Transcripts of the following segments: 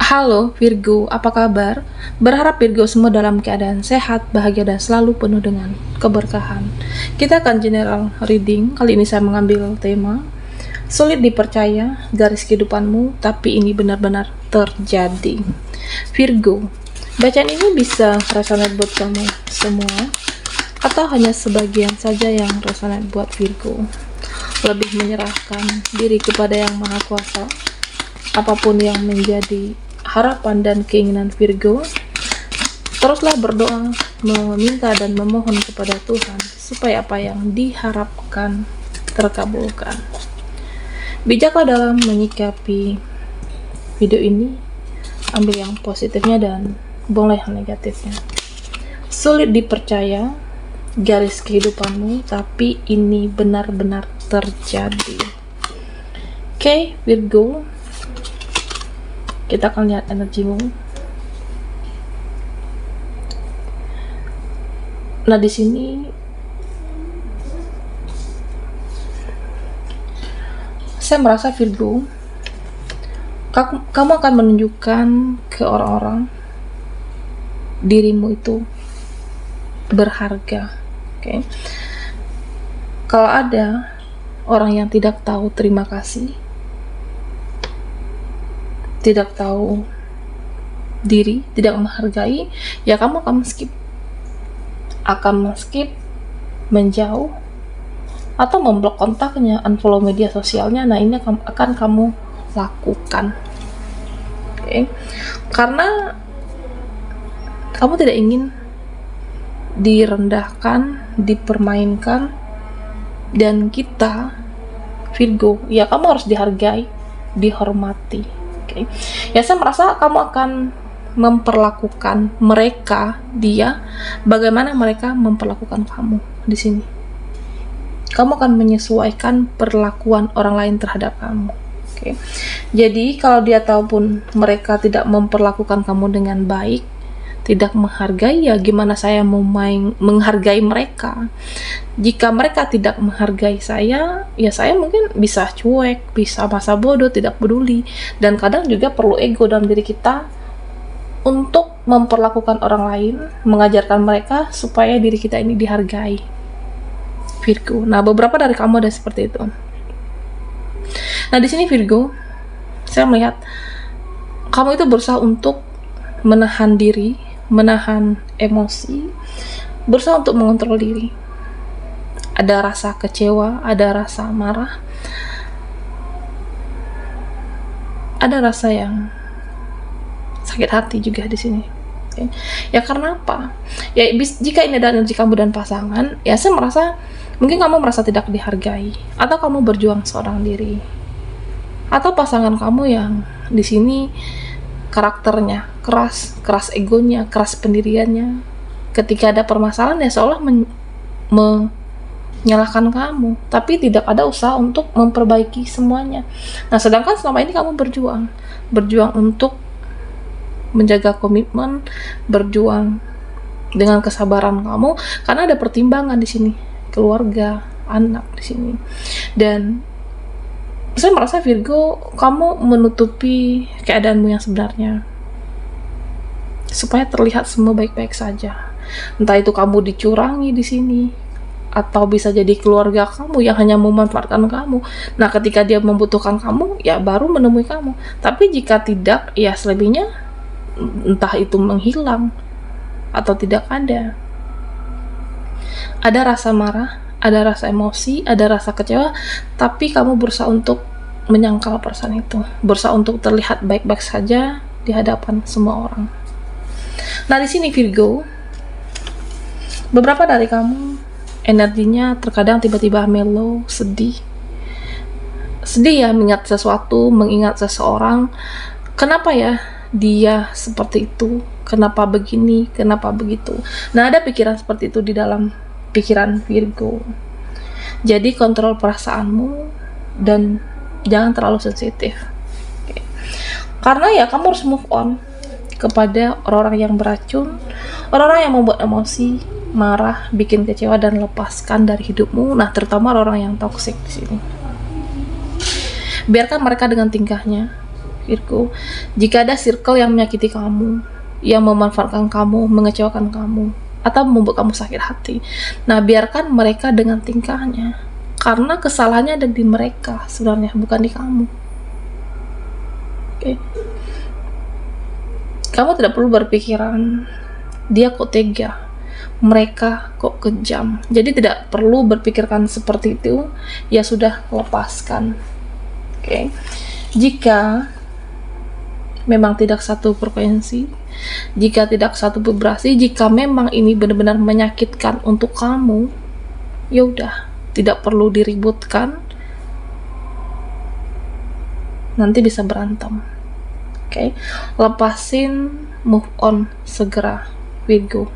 Halo Virgo, apa kabar? Berharap Virgo semua dalam keadaan sehat, bahagia, dan selalu penuh dengan keberkahan. Kita akan general reading. Kali ini saya mengambil tema sulit dipercaya garis kehidupanmu, tapi ini benar-benar terjadi. Virgo, bacaan ini bisa resonate buat kamu semua, atau hanya sebagian saja yang resonate buat Virgo. Lebih menyerahkan diri kepada Yang Maha Kuasa, apapun yang menjadi harapan dan keinginan Virgo, teruslah berdoa, meminta dan memohon kepada Tuhan supaya apa yang diharapkan terkabulkan. Bijaklah dalam menyikapi video ini, ambil yang positifnya dan buanglah yang negatifnya. Sulit dipercaya garis kehidupanmu, tapi ini benar-benar terjadi. Oke, Virgo, kita akan lihat energimu. Nah, di sini saya merasa Virgo, kamu akan menunjukkan ke orang-orang dirimu itu berharga. Oke. Kalau ada orang yang tidak tahu terima kasih, tidak tahu diri, tidak menghargai, ya kamu akan skip, menjauh, atau memblok kontaknya, unfollow media sosialnya. Nah, ini akan kamu lakukan. Oke. Karena kamu tidak ingin direndahkan, dipermainkan, dan kita Virgo, ya kamu harus dihargai, dihormati. Okay. Ya, saya merasa kamu akan memperlakukan mereka, bagaimana mereka memperlakukan kamu di sini. Kamu akan menyesuaikan perlakuan orang lain terhadap kamu. Okay. Jadi kalau dia ataupun mereka tidak memperlakukan kamu dengan baik, tidak menghargai, ya gimana saya mau menghargai mereka? Jika mereka tidak menghargai saya, ya saya mungkin bisa cuek, bisa masa bodoh, tidak peduli. Dan kadang juga perlu ego dalam diri kita untuk memperlakukan orang lain, mengajarkan mereka supaya diri kita ini dihargai. Virgo. Nah, beberapa dari kamu ada seperti itu. Nah, di sini Virgo, saya melihat kamu itu berusaha untuk menahan diri, menahan emosi, berusaha untuk mengontrol diri. Ada rasa kecewa, ada rasa marah, ada rasa yang sakit hati juga di sini. Okay. Ya karena apa? Ya jika ini adalah energi kamu dan pasangan, ya saya merasa mungkin kamu merasa tidak dihargai, atau kamu berjuang seorang diri, atau pasangan kamu yang di sini karakternya keras egonya, keras pendiriannya. Ketika ada permasalahan, ya seolah menyalahkan kamu, tapi tidak ada usaha untuk memperbaiki semuanya. Nah, sedangkan selama ini kamu berjuang untuk menjaga komitmen, berjuang dengan kesabaran kamu, karena ada pertimbangan di sini, keluarga, anak di sini. Dan saya merasa Virgo, kamu menutupi keadaanmu yang sebenarnya supaya terlihat semua baik-baik saja. Entah itu kamu dicurangi di sini, atau bisa jadi keluarga kamu yang hanya memanfaatkan kamu. Nah, ketika dia membutuhkan kamu, ya baru menemui kamu. Tapi jika tidak, ya selebihnya entah itu menghilang atau tidak ada. Ada rasa marah, ada rasa emosi, ada rasa kecewa, tapi kamu berusaha untuk menyangkal perasaan itu, berusaha untuk terlihat baik-baik saja di hadapan semua orang. Nah, di sini Virgo, beberapa dari kamu energinya terkadang tiba-tiba mellow, sedih ya, mengingat sesuatu, mengingat seseorang. Kenapa ya dia seperti itu? Kenapa begini? Kenapa begitu? Nah, ada pikiran seperti itu di dalam pikiran Virgo. Jadi kontrol perasaanmu dan jangan terlalu sensitif. Okay. Karena ya kamu harus move on kepada orang-orang yang beracun, orang-orang yang membuat emosi, marah, bikin kecewa, dan lepaskan dari hidupmu. Nah, terutama orang-orang yang toksik di sini. Biarkan mereka dengan tingkahnya, Virgo. Jika ada circle yang menyakiti kamu, yang memanfaatkan kamu, mengecewakan kamu, atau membuat kamu sakit hati, nah biarkan mereka dengan tingkahnya, karena kesalahannya ada di mereka sebenarnya, bukan di kamu. Oke. Kamu tidak perlu berpikiran dia kok tega, mereka kok kejam. Jadi tidak perlu berpikirkan seperti itu. Ya sudah, lepaskan. Oke. Jika memang tidak satu frekuensi, jika tidak satu vibrasi, jika memang ini benar-benar menyakitkan untuk kamu, ya udah, tidak perlu diributkan. Nanti bisa berantem. Oke. Lepasin, move on segera, Virgo.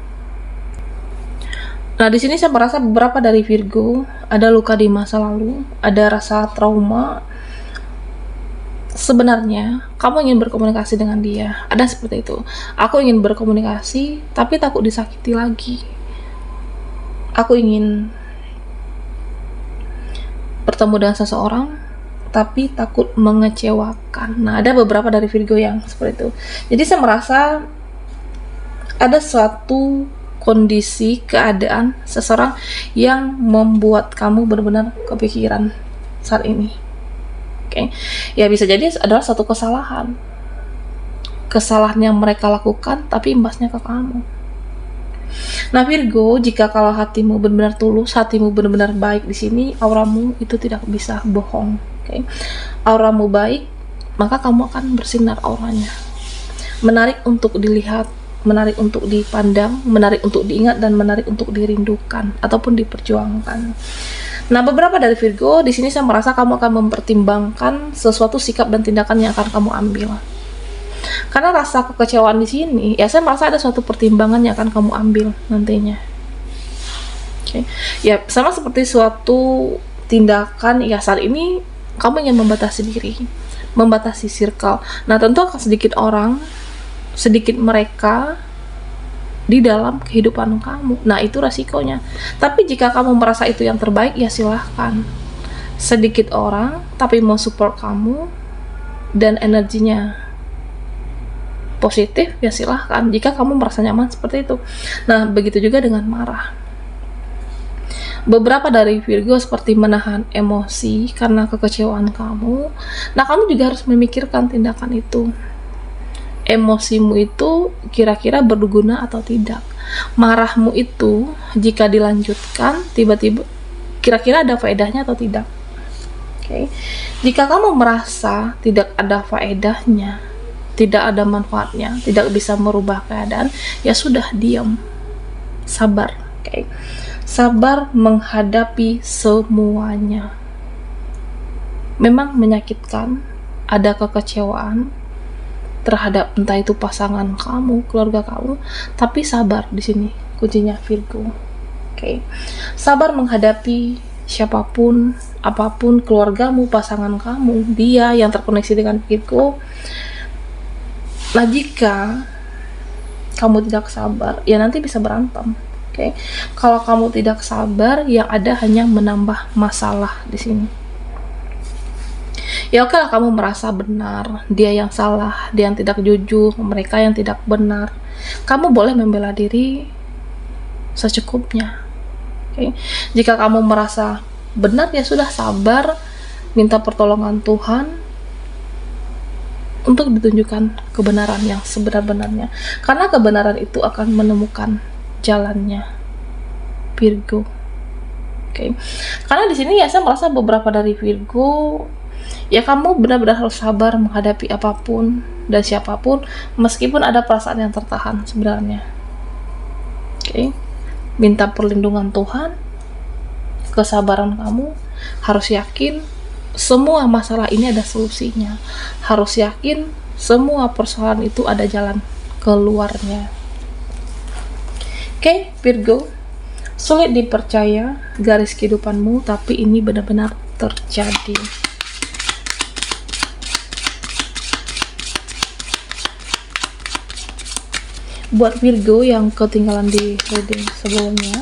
Nah, di sini saya merasa beberapa dari Virgo ada luka di masa lalu, ada rasa trauma. Sebenarnya kamu ingin berkomunikasi dengan dia, ada seperti itu. Aku ingin berkomunikasi tapi takut disakiti lagi. Aku ingin bertemu dengan seseorang tapi takut mengecewakan. Nah, ada beberapa dari Virgo yang seperti itu. Jadi saya merasa ada suatu kondisi, keadaan seseorang yang membuat kamu benar-benar kepikiran saat ini. Oke. Ya bisa jadi adalah satu kesalahan. Kesalahan yang mereka lakukan tapi imbasnya ke kamu. Nah, Virgo, jika kalau hatimu benar-benar tulus, hatimu benar-benar baik di sini, auramu itu tidak bisa bohong. Oke. Auramu baik, maka kamu akan bersinar auranya. Menarik untuk dilihat, menarik untuk dipandang, menarik untuk diingat, dan menarik untuk dirindukan ataupun diperjuangkan. Nah, beberapa dari Virgo di sini saya merasa kamu akan mempertimbangkan sesuatu sikap dan tindakan yang akan kamu ambil. Karena rasa kekecewaan di sini, ya saya merasa ada suatu pertimbangan yang akan kamu ambil nantinya. Oke. Ya, sama seperti suatu tindakan, ya saat ini kamu ingin membatasi diri, membatasi circle. Nah, tentu akan sedikit orang, sedikit mereka di dalam kehidupan kamu. Nah, itu resikonya. Tapi jika kamu merasa itu yang terbaik, ya silahkan. Sedikit orang tapi mau support kamu dan energinya positif, ya silahkan. Jika kamu merasa nyaman seperti itu. Nah, begitu juga dengan marah. Beberapa dari Virgo seperti menahan emosi karena kekecewaan kamu. Nah, kamu juga harus memikirkan tindakan itu. Emosimu itu kira-kira berguna atau tidak. Marahmu itu jika dilanjutkan tiba-tiba kira-kira ada faedahnya atau tidak. Oke. Jika kamu merasa tidak ada faedahnya, tidak ada manfaatnya, tidak bisa merubah keadaan, ya sudah, diam, sabar. Oke. Sabar menghadapi semuanya. Memang menyakitkan, ada kekecewaan terhadap entah itu pasangan kamu, keluarga kamu, tapi sabar di sini kuncinya, Virgo. Oke. Sabar menghadapi siapapun, apapun, keluargamu, pasangan kamu, dia yang terkoneksi dengan Virgo. Nah, jika kamu tidak sabar, ya nanti bisa berantem. Oke. Kalau kamu tidak sabar, yang ada hanya menambah masalah di sini. Ya oke lah, kamu merasa benar, dia yang salah, dia yang tidak jujur, mereka yang tidak benar. Kamu boleh membela diri secukupnya. Oke. Jika kamu merasa benar, ya sudah, sabar, minta pertolongan Tuhan untuk ditunjukkan kebenaran yang sebenar-benarnya. Karena kebenaran itu akan menemukan jalannya, Virgo. Oke. Karena di sini ya saya merasa beberapa dari Virgo, ya kamu benar-benar harus sabar menghadapi apapun dan siapapun, meskipun ada perasaan yang tertahan sebenarnya. Oke. Minta perlindungan Tuhan, kesabaran kamu, harus yakin semua masalah ini ada solusinya, harus yakin semua persoalan itu ada jalan keluarnya. Oke, Virgo, sulit dipercaya garis kehidupanmu, tapi ini benar-benar terjadi. Buat Virgo yang ketinggalan di reading sebelumnya,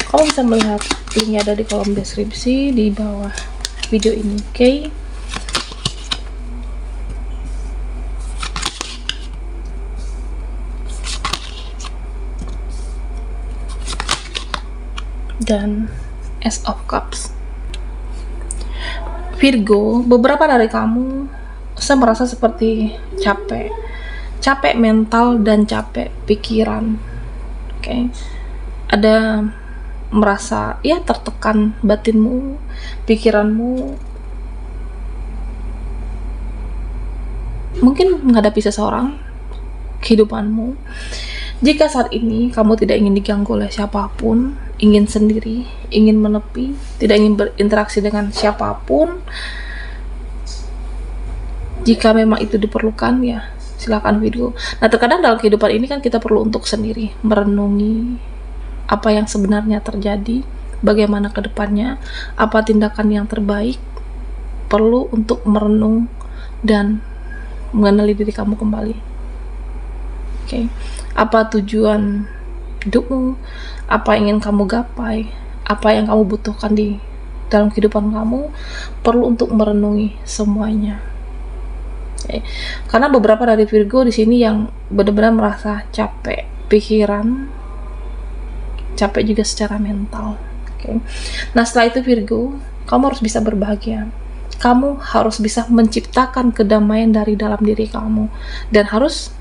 kamu bisa melihat linknya ada di kolom deskripsi di bawah video ini. Oke. dan Ace of Cups. Virgo, beberapa dari kamu saya merasa seperti capek mental dan capek pikiran. Oke. Ada merasa ya tertekan batinmu, pikiranmu, mungkin menghadapi seseorang, kehidupanmu. Jika saat ini kamu tidak ingin diganggu oleh siapapun, ingin sendiri, ingin menepi, tidak ingin berinteraksi dengan siapapun, jika memang itu diperlukan, ya silakan Virgo. Nah, terkadang dalam kehidupan ini kan kita perlu untuk sendiri merenungi apa yang sebenarnya terjadi, bagaimana ke depannya, apa tindakan yang terbaik. Perlu untuk merenung dan mengenali diri kamu kembali. Oke. Apa tujuan hidupmu, apa yang ingin kamu gapai, apa yang kamu butuhkan di dalam kehidupan kamu, perlu untuk merenungi semuanya. Oke. Karena beberapa dari Virgo di sini yang benar-benar merasa capek pikiran, capek juga secara mental. Oke. Nah, setelah itu Virgo, kamu harus bisa berbahagia. Kamu harus bisa menciptakan kedamaian dari dalam diri kamu dan harus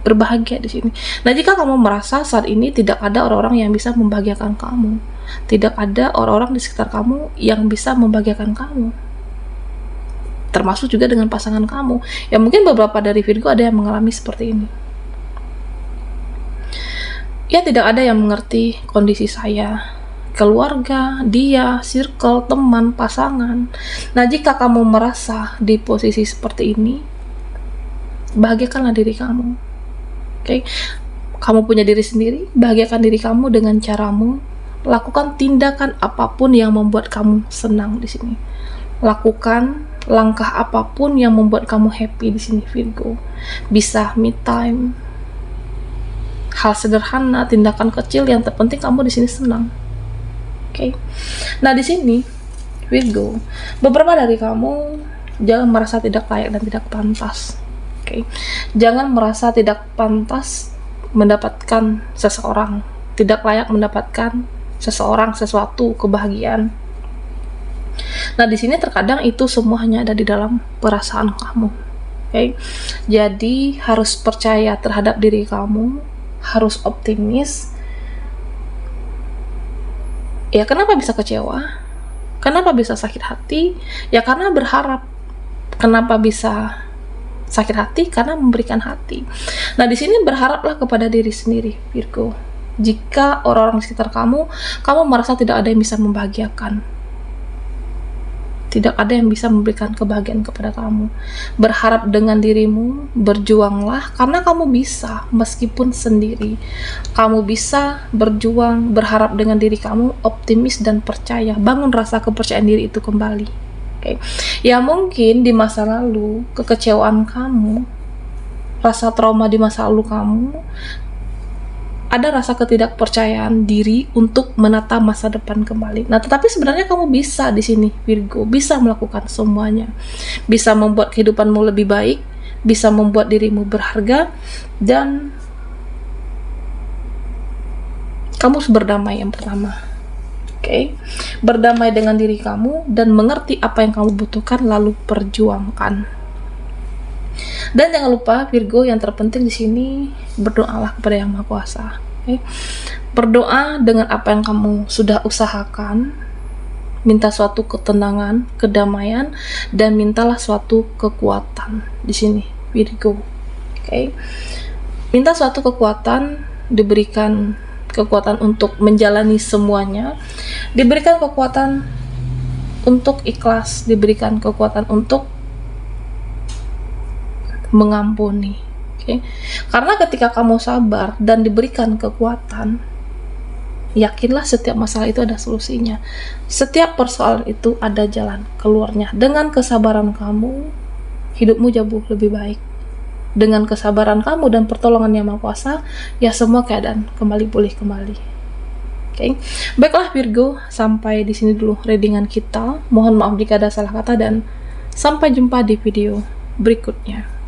berbahagia di sini. Nah, jika kamu merasa saat ini tidak ada orang-orang yang bisa membahagiakan kamu, tidak ada orang-orang di sekitar kamu yang bisa membahagiakan kamu, termasuk juga dengan pasangan kamu, ya mungkin beberapa dari Virgo ada yang mengalami seperti ini. Ya, tidak ada yang mengerti kondisi saya, keluarga, dia, circle, teman, pasangan. Nah, jika kamu merasa di posisi seperti ini, bahagiakanlah diri kamu. Oke, kamu punya diri sendiri, bahagiakan diri kamu dengan caramu. Lakukan tindakan apapun yang membuat kamu senang di sini. Lakukan langkah apapun yang membuat kamu happy di sini, Virgo. Bisa me time, hal sederhana, tindakan kecil, yang terpenting kamu di sini senang. Oke. Nah, di sini Virgo, beberapa dari kamu jangan merasa tidak layak dan tidak pantas. Oke. Jangan merasa tidak pantas mendapatkan seseorang, tidak layak mendapatkan seseorang, sesuatu, kebahagiaan. Nah, di sini terkadang itu semua hanya ada di dalam perasaan kamu. Oke. Jadi harus percaya terhadap diri kamu, harus optimis. Ya, kenapa bisa kecewa? Kenapa bisa sakit hati? Ya, karena berharap. Kenapa bisa sakit hati? Karena memberikan hati. Nah, di sini berharaplah kepada diri sendiri, Virgo. Jika orang-orang di sekitar kamu merasa tidak ada yang bisa membahagiakan, tidak ada yang bisa memberikan kebahagiaan kepada kamu, berharap dengan dirimu, berjuanglah, karena kamu bisa meskipun sendiri. Kamu bisa berjuang, berharap dengan diri kamu, optimis dan percaya. Bangun rasa kepercayaan diri itu kembali. Okay. Ya, mungkin di masa lalu kekecewaan kamu, rasa trauma di masa lalu kamu, ada rasa ketidakpercayaan diri untuk menata masa depan kembali. Nah, tetapi sebenarnya kamu bisa di sini, Virgo, bisa melakukan semuanya, bisa membuat kehidupanmu lebih baik, bisa membuat dirimu berharga, dan kamu harus berdamai yang pertama. Oke, berdamai dengan diri kamu dan mengerti apa yang kamu butuhkan, lalu perjuangkan. Dan jangan lupa Virgo, yang terpenting di sini berdoalah kepada Yang Maha Kuasa. Oke. Berdoa dengan apa yang kamu sudah usahakan, minta suatu ketenangan, kedamaian, dan mintalah suatu kekuatan di sini, Virgo. Oke. Minta suatu kekuatan, diberikan kekuatan untuk menjalani semuanya, diberikan kekuatan untuk ikhlas, diberikan kekuatan untuk mengampuni. Okay? Karena ketika kamu sabar dan diberikan kekuatan, yakinlah setiap masalah itu ada solusinya, setiap persoalan itu ada jalan keluarnya. Dengan kesabaran kamu, hidupmu jauh lebih baik. Dengan kesabaran kamu dan pertolongan Yang Maha Kuasa, ya semua keadaan kembali pulih kembali. Oke. Baiklah Virgo, sampai di sini dulu readingan kita. Mohon maaf jika ada salah kata dan sampai jumpa di video berikutnya.